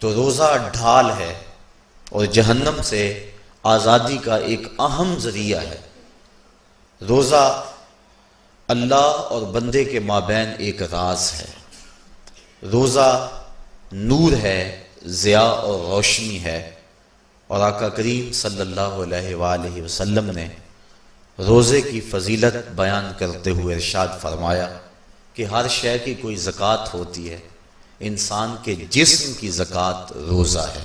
تو روزہ ڈھال ہے اور جہنم سے آزادی کا ایک اہم ذریعہ ہے۔ روزہ اللہ اور بندے کے مابین ایک راز ہے۔ روزہ نور ہے، ضیاء اور روشنی ہے، اور آقا کریم صلی اللہ علیہ وآلہ وسلم نے روزے کی فضیلت بیان کرتے ہوئے ارشاد فرمایا کہ ہر شے کی کوئی زکوٰۃ ہوتی ہے، انسان کے جسم کی زکوٰۃ روزہ ہے۔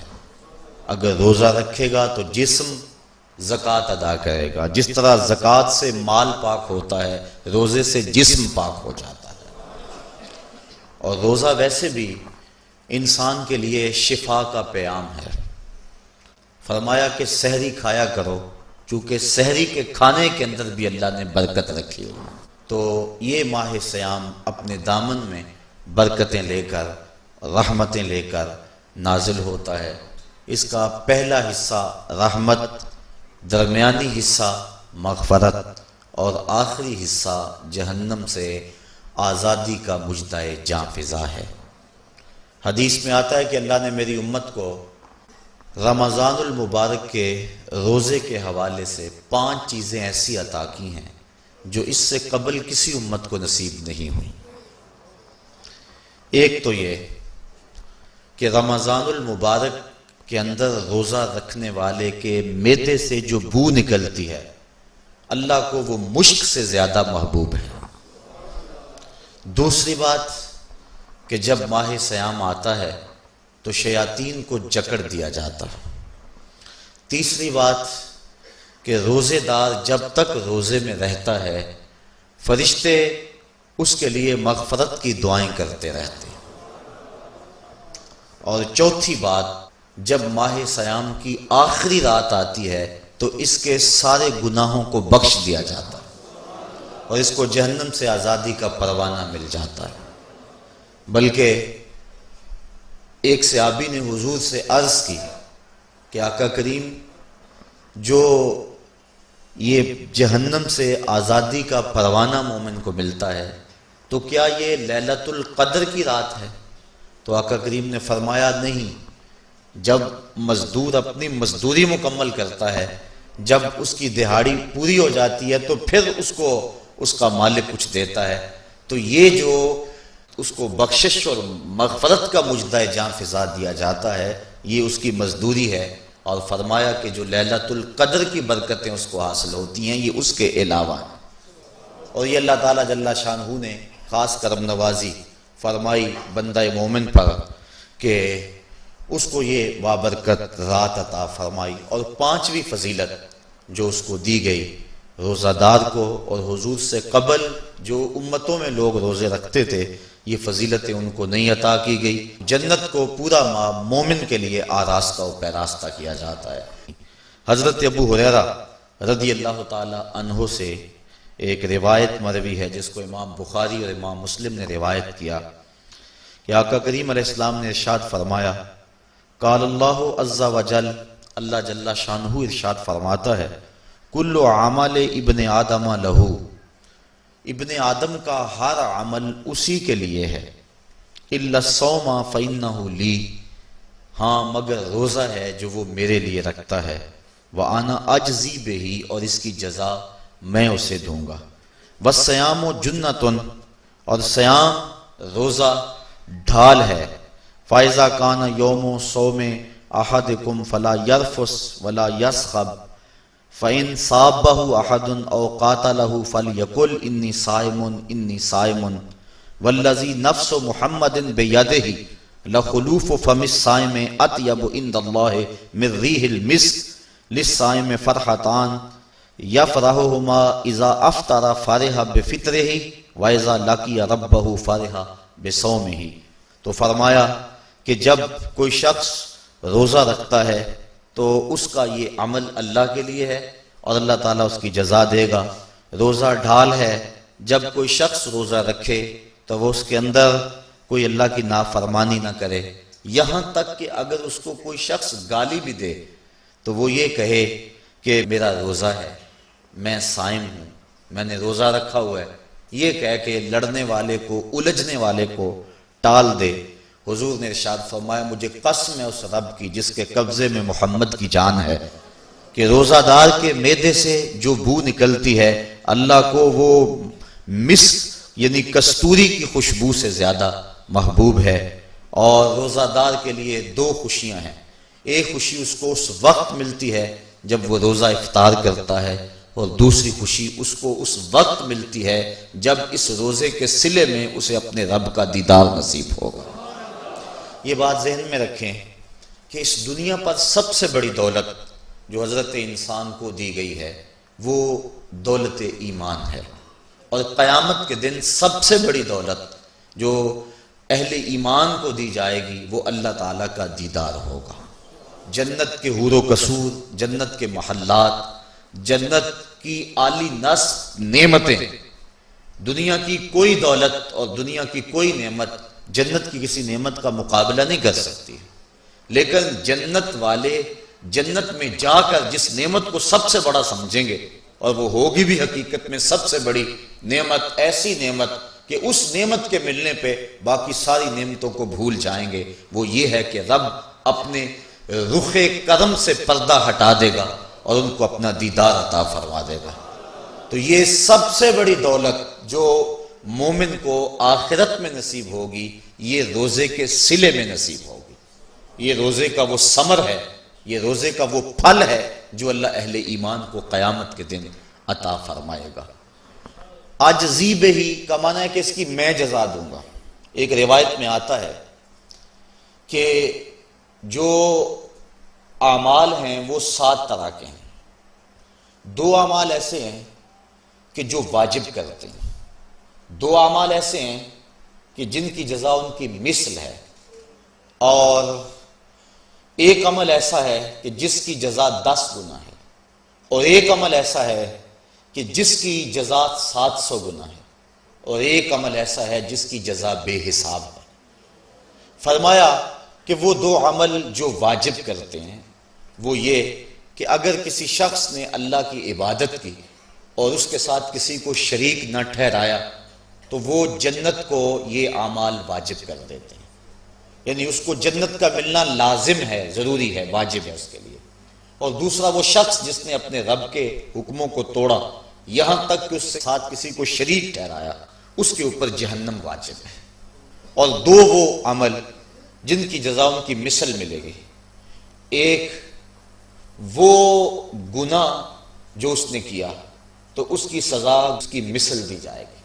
اگر روزہ رکھے گا تو جسم زکوٰۃ ادا کرے گا، جس طرح زکوٰۃ سے مال پاک ہوتا ہے، روزے سے جسم پاک ہو جاتا ہے۔ اور روزہ ویسے بھی انسان کے لیے شفا کا پیام ہے۔ فرمایا کہ سحری کھایا کرو، چونکہ سحری کے کھانے کے اندر بھی اللہ نے برکت رکھی ہے۔ تو یہ ماہ سیام اپنے دامن میں برکتیں لے کر، رحمتیں لے کر نازل ہوتا ہے۔ اس کا پہلا حصہ رحمت، درمیانی حصہ مغفرت، اور آخری حصہ جہنم سے آزادی کا مجدہ جاں فضا ہے۔ حدیث میں آتا ہے کہ اللہ نے میری امت کو رمضان المبارک کے روزے کے حوالے سے 5 چیزیں ایسی عطا کی ہیں جو اس سے قبل کسی امت کو نصیب نہیں ہوئی۔ ایک تو یہ کہ رمضان المبارک کے اندر روزہ رکھنے والے کے معدے سے جو بو نکلتی ہے، اللہ کو وہ مشک سے زیادہ محبوب ہے۔ دوسری بات کہ جب ماہ سیام آتا ہے تو شیاطین کو جکڑ دیا جاتا ہے۔ تیسری بات کہ روزے دار جب تک روزے میں رہتا ہے، فرشتے اس کے لیے مغفرت کی دعائیں کرتے رہتے ہیں۔ اور چوتھی بات، جب ماہ سیام کی آخری رات آتی ہے تو اس کے سارے گناہوں کو بخش دیا جاتا ہے اور اس کو جہنم سے آزادی کا پروانہ مل جاتا ہے۔ بلکہ ایک صحابی نے حضور سے عرض کی کہ آقا کریم، جو یہ جہنم سے آزادی کا پروانہ مومن کو ملتا ہے تو کیا یہ لیلۃ القدر کی رات ہے؟ تو آقا کریم نے فرمایا نہیں، جب مزدور اپنی مزدوری مکمل کرتا ہے، جب اس کی دہاڑی پوری ہو جاتی ہے تو پھر اس کو اس کا مالک کچھ دیتا ہے، تو یہ جو اس کو بخشش اور مغفرت کا مجدہ جاں فضا دیا جاتا ہے، یہ اس کی مزدوری ہے۔ اور فرمایا کہ جو لیلۃ القدر کی برکتیں اس کو حاصل ہوتی ہیں، یہ اس کے علاوہ ہیں۔ اور یہ اللہ تعالیٰ جل شانہ نے خاص کرم نوازی فرمائی بندہ مومن پر کہ اس کو یہ بابرکت رات عطا فرمائی۔ اور 5ویں فضیلت جو اس کو دی گئی روزہ دار کو، اور حضور سے قبل جو امتوں میں لوگ روزے رکھتے تھے، یہ فضیلتیں ان کو نہیں عطا کی گئی۔ جنت کو پورا مومن کے لیے آراستہ و پیراستہ کیا جاتا ہے۔ حضرت ابو ہریرہ رضی اللہ تعالی عنہ سے ایک روایت مروی ہے جس کو امام بخاری اور امام مسلم نے روایت کیا کہ آقا کریم علیہ السلام نے ارشاد فرمایا، قال اللہ عز وجل، اللہ جل شانہ ارشاد فرماتا ہے، کل عمل ابن آدم لہو، ابن آدم کا ہر عمل اسی کے لیے ہے، الا الصوم فإنہ لی، ہاں مگر روزہ ہے جو وہ میرے لیے رکھتا ہے، وأنا اجزی بہ، اور اس کی جزا میں اسے دوں گا، والصیام جنۃ، اور سیام روزہ ڈھال ہے، فإذا کان یوم صوم احدکم فلا یرفث ولا یصخب، فإن صابہ احد او قاتلہ فلیقل انی صائم انی صائم، والذی نفس محمد بیدہ لخلوف فم الصائم اطیب عند اللہ من ریح المسک، للصائم فرحتان یفرحہما اذا افطر فرح بفطرہ واذا لقی ربہ فرح بصومہ۔ تو فرمایا کہ جب کوئی شخص روزہ رکھتا ہے تو اس کا یہ عمل اللہ کے لیے ہے اور اللہ تعالیٰ اس کی جزا دے گا۔ روزہ ڈھال ہے، جب کوئی شخص روزہ رکھے تو وہ اس کے اندر کوئی اللہ کی نافرمانی نہ کرے، یہاں تک کہ اگر اس کو کوئی شخص گالی بھی دے تو وہ یہ کہے کہ میرا روزہ ہے، میں صائم ہوں، میں نے روزہ رکھا ہوا ہے، یہ کہہ کے لڑنے والے کو، الجھنے والے کو ٹال دے۔ حضور نے ارشاد فرمایا مجھے قسم ہے اس رب کی جس کے قبضے میں محمد کی جان ہے کہ روزہ دار کے معدے سے جو بو نکلتی ہے اللہ کو وہ مسک یعنی کستوری کی خوشبو سے زیادہ محبوب ہے۔ اور روزہ دار کے لیے دو خوشیاں ہیں، ایک خوشی اس کو اس وقت ملتی ہے جب وہ روزہ افطار کرتا ہے، اور دوسری خوشی اس کو اس وقت ملتی ہے جب اس روزے کے صلے میں اسے اپنے رب کا دیدار نصیب ہوگا۔ یہ بات ذہن میں رکھیں کہ اس دنیا پر سب سے بڑی دولت جو حضرت انسان کو دی گئی ہے وہ دولت ایمان ہے، اور قیامت کے دن سب سے بڑی دولت جو اہل ایمان کو دی جائے گی وہ اللہ تعالیٰ کا دیدار ہوگا۔ جنت کے حور و قصور، جنت کے محلات، جنت کی اعلی نصب نعمتیں، دنیا کی کوئی دولت اور دنیا کی کوئی نعمت جنت کی کسی نعمت کا مقابلہ نہیں کر سکتی، لیکن جنت والے جنت میں جا کر جس نعمت کو سب سے بڑا سمجھیں گے، اور وہ ہوگی بھی حقیقت میں سب سے بڑی نعمت، ایسی نعمت کہ اس نعمت کے ملنے پہ باقی ساری نعمتوں کو بھول جائیں گے، وہ یہ ہے کہ رب اپنے رخ کرم سے پردہ ہٹا دے گا اور ان کو اپنا دیدار عطا فرما دے گا۔ تو یہ سب سے بڑی دولت جو مومن کو آخرت میں نصیب ہوگی یہ روزے کے صلے میں نصیب ہوگی، یہ روزے کا وہ ثمر ہے، یہ روزے کا وہ پھل ہے جو اللہ اہل ایمان کو قیامت کے دن عطا فرمائے گا۔ عاجزی بہی کا معنی ہے کہ اس کی میں جزا دوں گا۔ ایک روایت میں آتا ہے کہ جو اعمال ہیں وہ 7 طرح کے ہیں، 2 اعمال ایسے ہیں کہ جو واجب کرتے ہیں، 2 اعمال ایسے ہیں کہ جن کی جزا ان کی مثل ہے، اور ایک عمل ایسا ہے کہ جس کی جزا 10 گنا ہے، اور ایک عمل ایسا ہے کہ جس کی جزا 700 گنا ہے، اور ایک عمل ایسا ہے جس کی جزا بے حساب ہے۔ فرمایا کہ وہ 2 عمل جو واجب کرتے ہیں وہ یہ کہ اگر کسی شخص نے اللہ کی عبادت کی اور اس کے ساتھ کسی کو شریک نہ ٹھہرایا تو وہ جنت کو یہ اعمال واجب کر دیتے ہیں، یعنی اس کو جنت کا ملنا لازم ہے، ضروری ہے، واجب ہے اس کے لیے۔ اور دوسرا وہ شخص جس نے اپنے رب کے حکموں کو توڑا یہاں تک کہ اس کے ساتھ کسی کو شریک ٹھہرایا، اس کے اوپر جہنم واجب ہے۔ اور 2 وہ عمل جن کی جزا ان کی مثل ملے گی، ایک وہ گناہ جو اس نے کیا تو اس کی سزا اس کی مثل دی جائے گی،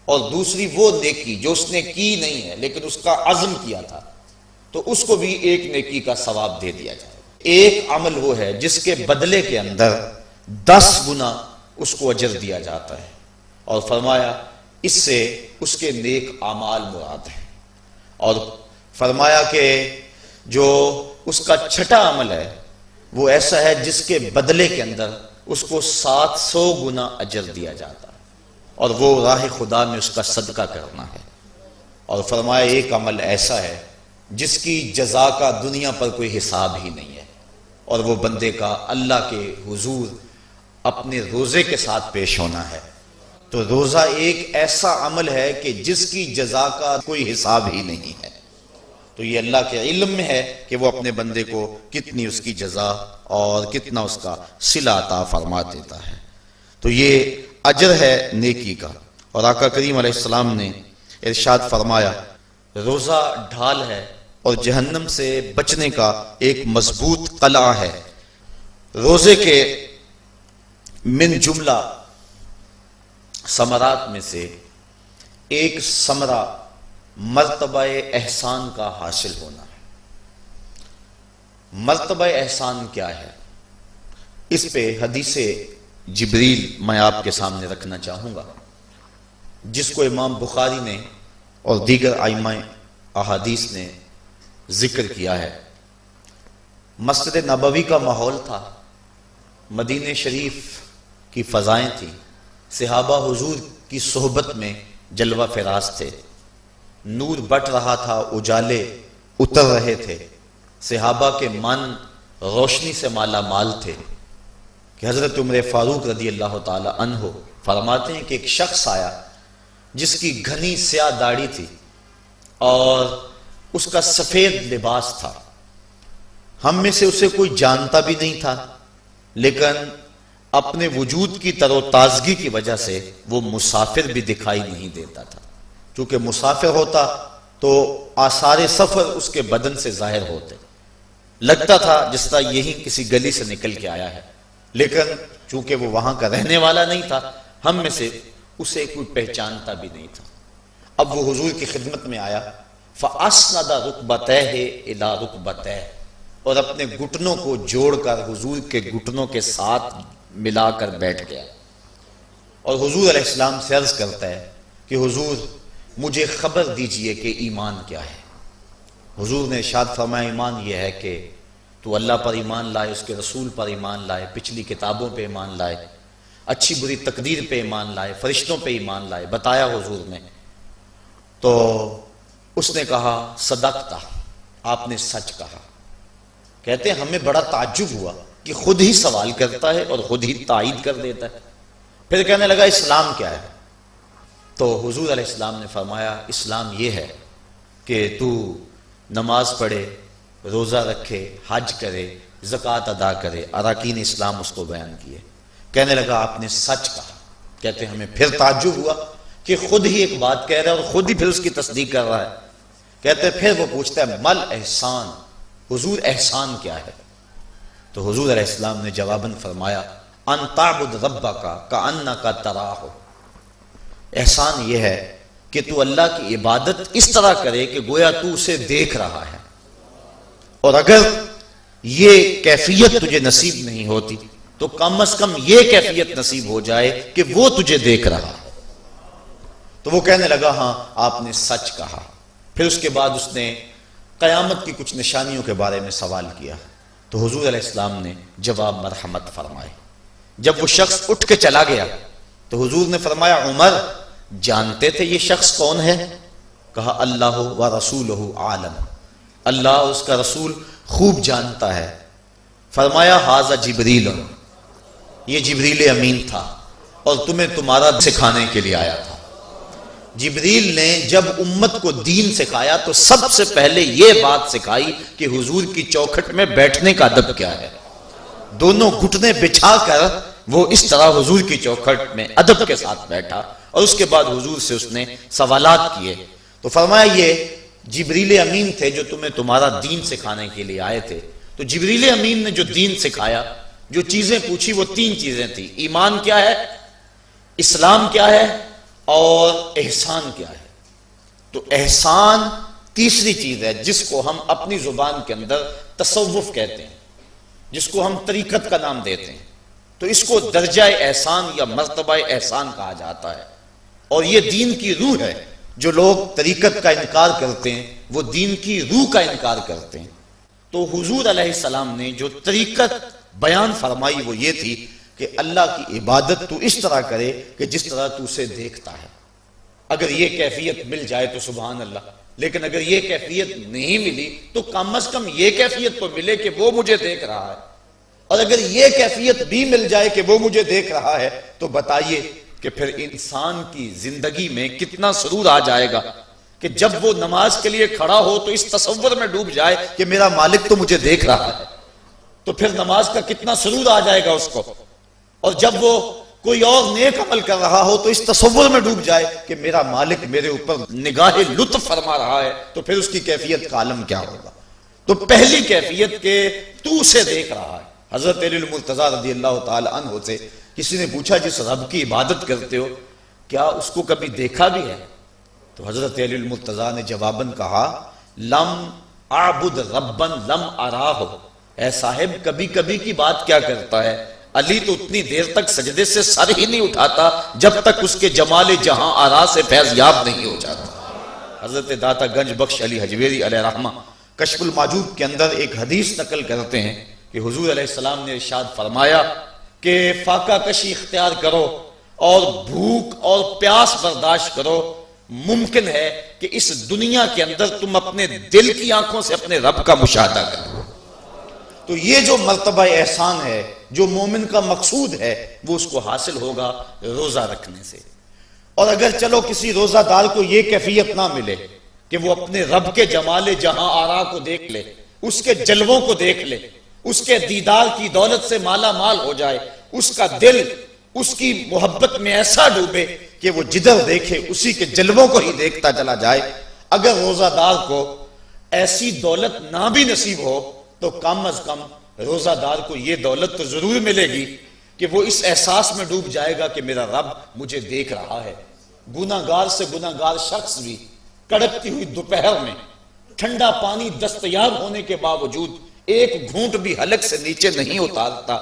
اور دوسری وہ نیکی جو اس نے کی نہیں ہے لیکن اس کا عزم کیا تھا تو اس کو بھی ایک نیکی کا ثواب دے دیا جائے گا۔ ایک عمل وہ ہے جس کے بدلے کے اندر 10 گنا اس کو اجر دیا جاتا ہے، اور فرمایا اس سے اس کے نیک اعمال مراد ہیں، اور فرمایا کہ جو اس کا چھٹا عمل ہے وہ ایسا ہے جس کے بدلے کے اندر اس کو 700 گنا اجر دیا جاتا ہے، اور وہ راہ خدا میں اس کا صدقہ کرنا ہے۔ اور فرمایا ایک عمل ایسا ہے جس کی جزا کا دنیا پر کوئی حساب ہی نہیں ہے، اور وہ بندے کا اللہ کے حضور اپنے روزے کے ساتھ پیش ہونا ہے۔ تو روزہ ایک ایسا عمل ہے کہ جس کی جزا کا کوئی حساب ہی نہیں ہے، تو یہ اللہ کے علم میں ہے کہ وہ اپنے بندے کو کتنی اس کی جزا اور کتنا اس کا صلہ عطا فرما دیتا ہے۔ تو یہ اجر ہے نیکی کا۔ اور آقا کریم علیہ السلام نے ارشاد فرمایا روزہ ڈھال ہے اور جہنم سے بچنے کا ایک مضبوط قلعہ ہے۔ روزے کے من جملہ ثمرات میں سے ایک ثمرہ مرتبہ احسان کا حاصل ہونا ہے۔ مرتبہ احسان کیا ہے؟ اس پہ حدیث جبریل میں آپ کے سامنے رکھنا چاہوں گا، جس کو امام بخاری نے اور دیگر ائمہ احادیث نے ذکر کیا ہے۔ مسجد نبوی کا ماحول تھا، مدینہ شریف کی فضائیں تھیں، صحابہ حضور کی صحبت میں جلوہ فراز تھے، نور بٹ رہا تھا، اجالے اتر رہے تھے، صحابہ کے من روشنی سے مالا مال تھے کہ حضرت عمر فاروق رضی اللہ تعالی عنہ فرماتے ہیں کہ ایک شخص آیا جس کی گھنی سیاہ داڑھی تھی اور اس کا سفید لباس تھا، ہم میں سے اسے کوئی جانتا بھی نہیں تھا، لیکن اپنے وجود کی تر و تازگی کی وجہ سے وہ مسافر بھی دکھائی نہیں دیتا تھا۔ چونکہ مسافر ہوتا تو آثار سفر اس کے بدن سے ظاہر ہوتے، لگتا تھا جس طرح یہی کسی گلی سے نکل کے آیا ہے، لیکن چونکہ وہ وہاں کا رہنے والا نہیں تھا، ہم میں سے اسے کوئی پہچانتا بھی نہیں تھا۔ اب وہ حضور کی خدمت میں آیا، فَأَسْنَدَ رُكْبَتَيْهِ إِلَىٰ رُكْبَتَيْهِ، اور اپنے گھٹنوں کو جوڑ کر حضور کے گھٹنوں کے ساتھ ملا کر بیٹھ گیا، اور حضور علیہ السلام سے عرض کرتا ہے کہ حضور مجھے خبر دیجئے کہ ایمان کیا ہے۔ حضور نے ارشاد فرمایا ایمان یہ ہے کہ تو اللہ پر ایمان لائے، اس کے رسول پر ایمان لائے، پچھلی کتابوں پہ ایمان لائے، اچھی بری تقدیر پہ ایمان لائے، فرشتوں پہ ایمان لائے، بتایا حضور نے۔ تو اس نے کہا صدقتا، آپ نے سچ کہا۔ کہتے ہیں ہمیں بڑا تعجب ہوا کہ خود ہی سوال کرتا ہے اور خود ہی تائید کر دیتا ہے۔ پھر کہنے لگا اسلام کیا ہے؟ تو حضور علیہ السلام نے فرمایا اسلام یہ ہے کہ تو نماز پڑھے، روزہ رکھے، حج کرے، زکوٰۃ ادا کرے، اراکین اسلام اس کو بیان کیے۔ کہنے لگا آپ نے سچ کہا۔ کہتے ہیں ہمیں پھر تعجب ہوا کہ خود ہی ایک بات کہہ رہا ہے اور خود ہی پھر اس کی تصدیق کر رہا ہے۔ کہتے ہیں پھر وہ پوچھتا ہے مل احسان، حضور احسان کیا ہے؟ تو حضور علیہ السلام نے جواباً فرمایا ان تعبد ربک کأنک تراہ، احسان یہ ہے کہ تو اللہ کی عبادت اس طرح کرے کہ گویا تو اسے دیکھ رہا ہے، اور اگر یہ کیفیت تجھے نصیب نہیں ہوتی تو کم از کم یہ کیفیت نصیب ہو جائے کہ وہ تجھے دیکھ رہا ہے۔ تو وہ کہنے لگا ہاں آپ نے سچ کہا۔ پھر اس کے بعد اس نے قیامت کی کچھ نشانیوں کے بارے میں سوال کیا، تو حضور علیہ السلام نے جواب مرحمت فرمائے۔ جب وہ شخص اٹھ کے چلا گیا تو حضور نے فرمایا عمر جانتے تھے یہ شخص کون ہے؟ کہا اللہ و رسولہ عالم، اللہ اس کا رسول خوب جانتا ہے۔ فرمایا ھذا جبریل، یہ جبریل امین تھا اور تمہیں تمہارا سکھانے کے لیے آیا تھا۔ جبریل نے جب امت کو دین سکھایا تو سب سے پہلے یہ بات سکھائی کہ حضور کی چوکھٹ میں بیٹھنے کا ادب کیا ہے۔ دونوں گھٹنے بچھا کر وہ اس طرح حضور کی چوکھٹ میں ادب کے ساتھ بیٹھا، اور اس کے بعد حضور سے اس نے سوالات کیے۔ تو فرمایا یہ جبریل امین تھے جو تمہیں تمہارا دین سکھانے کے لیے آئے تھے۔ تو جبریل امین نے جو دین سکھایا، جو چیزیں پوچھی وہ تین چیزیں تھیں، ایمان کیا ہے، اسلام کیا ہے اور احسان کیا ہے۔ تو احسان تیسری چیز ہے جس کو ہم اپنی زبان کے اندر تصوف کہتے ہیں، جس کو ہم طریقت کا نام دیتے ہیں۔ تو اس کو درجہ احسان یا مرتبہ احسان کہا جاتا ہے، اور یہ دین کی روح ہے۔ جو لوگ طریقت کا انکار کرتے ہیں وہ دین کی روح کا انکار کرتے ہیں۔ تو حضور علیہ السلام نے جو طریقت بیان فرمائی وہ یہ تھی کہ اللہ کی عبادت تو اس طرح کرے کہ جس طرح تو اسے دیکھتا ہے۔ اگر یہ کیفیت مل جائے تو سبحان اللہ، لیکن اگر یہ کیفیت نہیں ملی تو کم از کم یہ کیفیت تو ملے کہ وہ مجھے دیکھ رہا ہے، اور اگر یہ کیفیت بھی مل جائے کہ وہ مجھے دیکھ رہا ہے تو بتائیے کہ پھر انسان کی زندگی میں کتنا سرور آ جائے گا کہ جب وہ نماز کے لیے کھڑا ہو تو اس تصور میں ڈوب جائے کہ میرا مالک تو مجھے دیکھ رہا ہے، تو پھر نماز کا کتنا سرور آ جائے گا اس کو۔ اور جب وہ کوئی اور نیک عمل کر رہا ہو تو اس تصور میں ڈوب جائے کہ میرا مالک میرے اوپر نگاہ لطف فرما رہا ہے، تو پھر اس کی کیفیت کا عالم کیا ہوگا۔ تو پہلی کیفیت کہ تو اسے دیکھ رہا ہے۔ حضرت علی المرتضیٰ رضی اللہ تعالی عنہ سے کسی نے پوچھا جس رب کی عبادت کرتے ہو کیا اس کو کبھی دیکھا بھی ہے؟ تو حضرت علی المرتضیٰ نے جواباً کہا لم اعبد ربا لم اراہ، اے صاحب کبھی کبھی کی بات کیا کرتا ہے، علی تو اتنی دیر تک سجدے سے سر ہی نہیں اٹھاتا جب تک اس کے جمال جہاں آرا سے فیض یاب نہیں ہو جاتا۔ حضرت داتا گنج بخش علی حجویری علیہ رحمہ کشف المعجوب کے اندر ایک حدیث نقل کرتے ہیں کہ حضور علیہ السلام نے ارشاد فرمایا کہ فاقہ کشی اختیار کرو اور بھوک اور پیاس برداشت کرو، ممکن ہے کہ اس دنیا کے اندر تم اپنے دل کی آنکھوں سے اپنے رب کا مشاہدہ کرو۔ تو یہ جو مرتبہ احسان ہے، جو مومن کا مقصود ہے، وہ اس کو حاصل ہوگا روزہ رکھنے سے۔ اور اگر چلو کسی روزہ دار کو یہ کیفیت نہ ملے کہ وہ اپنے رب کے جمال جہاں آرا کو دیکھ لے، اس کے جلووں کو دیکھ لے، اس کے دیدار کی دولت سے مالا مال ہو جائے، اس کا دل اس کی محبت میں ایسا ڈوبے کہ وہ جدھر دیکھے اسی کے جلووں کو ہی دیکھتا چلا جائے۔ اگر روزہ دار کو ایسی دولت نہ بھی نصیب ہو تو کم از کم روزہ دار کو یہ دولت تو ضرور ملے گی کہ وہ اس احساس میں ڈوب جائے گا کہ میرا رب مجھے دیکھ رہا ہے۔ گناہگار سے گناہگار شخص بھی کڑکتی ہوئی دوپہر میں ٹھنڈا پانی دستیاب ہونے کے باوجود ایک گھونٹ بھی حلق سے نیچے نہیں اتارتا،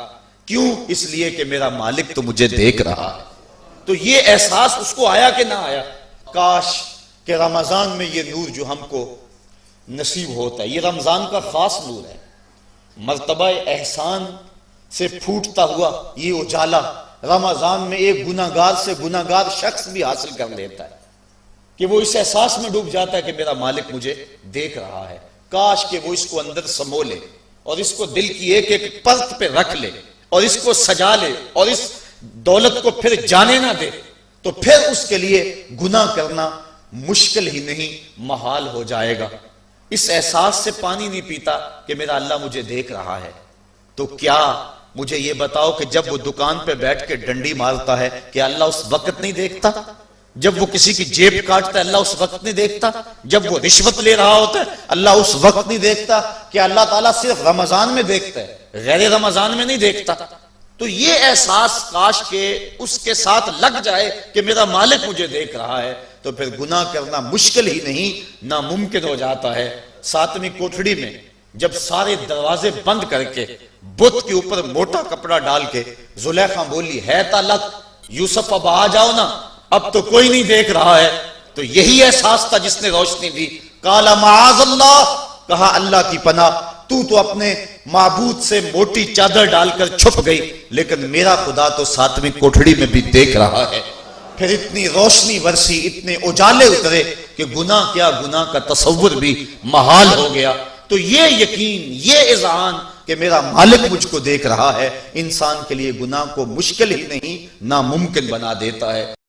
کیوں؟ اس لیے کہ میرا مالک تو مجھے دیکھ رہا ہے۔ تو یہ احساس اس کو آیا کہ نہ آیا؟ کاش کہ رمضان میں یہ نور جو ہم کو نصیب ہوتا ہے، یہ رمضان کا خاص نور ہے، مرتبہ احسان سے پھوٹتا ہوا یہ اجالا رمضان میں ایک گناہگار سے گناہگار شخص بھی حاصل کر لیتا ہے کہ وہ اس احساس میں ڈوب جاتا ہے کہ میرا مالک مجھے دیکھ رہا ہے۔ کاش کہ وہ اس کو اندر سمو لے اور اس کو دل کی ایک ایک پرت پہ رکھ لے اور اس کو سجا لے اور اس دولت کو پھر جانے نہ دے، تو پھر اس کے لیے گناہ کرنا مشکل ہی نہیں محال ہو جائے گا۔ اس احساس سے پانی نہیں پیتا کہ میرا اللہ مجھے دیکھ رہا ہے، تو کیا مجھے یہ بتاؤ کہ جب وہ دکان پہ بیٹھ کے ڈنڈی مارتا ہے کہ اللہ اس وقت نہیں دیکھتا؟ جب وہ کسی کی جیب کاٹتا ہے اللہ اس وقت نہیں دیکھتا؟ جب وہ رشوت لے رہا ہوتا ہے اللہ اس وقت نہیں دیکھتا؟ کہ اللہ تعالیٰ صرف رمضان میں دیکھتا ہے، غیر رمضان میں نہیں دیکھتا؟ تو یہ احساس کاش کہ اس کے ساتھ لگ جائے کہ میرا مالک مجھے دیکھ رہا ہے، تو پھر گناہ کرنا مشکل ہی نہیں ناممکن ہو جاتا ہے۔ ساتویں کوٹھڑی میں جب سارے دروازے بند کر کے بت کے اوپر موٹا کپڑا ڈال کے زلیخا بولی ہے تالک یوسف اب آ جاؤ نا، اب تو کوئی نہیں دیکھ رہا ہے، تو یہی احساس تھا جس نے روشنی دی۔ قال معاذ اللہ، کہا اللہ کی پناہ، تو اپنے معبود سے موٹی چادر ڈال کر چھپ گئی، لیکن میرا خدا تو ساتویں کوٹھڑی میں بھی دیکھ رہا ہے۔ پھر اتنی روشنی برسی، اتنے اجالے اترے کہ گناہ کیا، گناہ کا تصور بھی محال ہو گیا۔ تو یہ یقین، یہ اذعان کہ میرا مالک مجھ کو دیکھ رہا ہے، انسان کے لیے گناہ کو مشکل ہی نہیں ناممکن بنا دیتا ہے۔